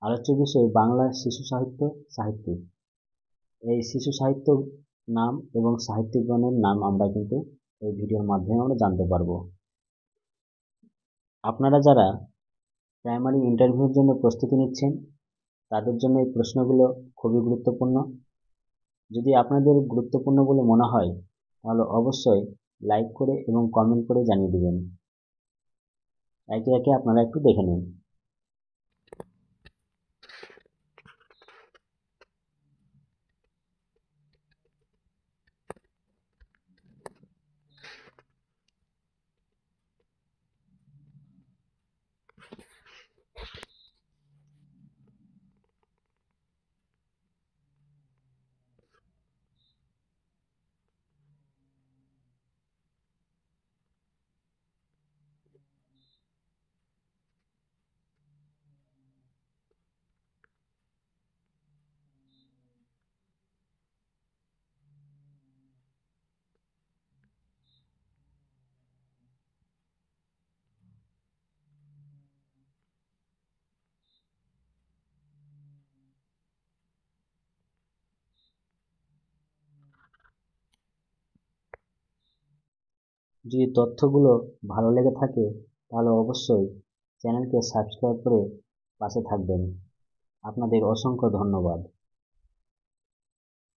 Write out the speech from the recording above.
আলোচ্য বিষয় বাংলা শিশু সাহিত্য, সাহিত্যিক। এই শিশু সাহিত্য নাম এবং সাহিত্যিকগণের নাম আমরা কিন্তু এই ভিডিওর মাধ্যমে আমরা জানতে পারবো। আপনারা যারা প্রাইমারি ইন্টারভিউর জন্য প্রস্তুতি নিচ্ছেন তাদের জন্য এই প্রশ্নগুলো খুবই গুরুত্বপূর্ণ। যদি আপনাদের গুরুত্বপূর্ণ বলে মনে হয় তাহলে অবশ্যই লাইক করে এবং কমেন্ট করে জানিয়ে দিবেন। একে একে আপনারা একটু দেখে নিন। যদি তথ্যগুলো ভালো লেগে থাকে তাহলে অবশ্যই চ্যানেলকে সাবস্ক্রাইব করে পাশে থাকবেন। আপনাদের অসংখ্য ধন্যবাদ।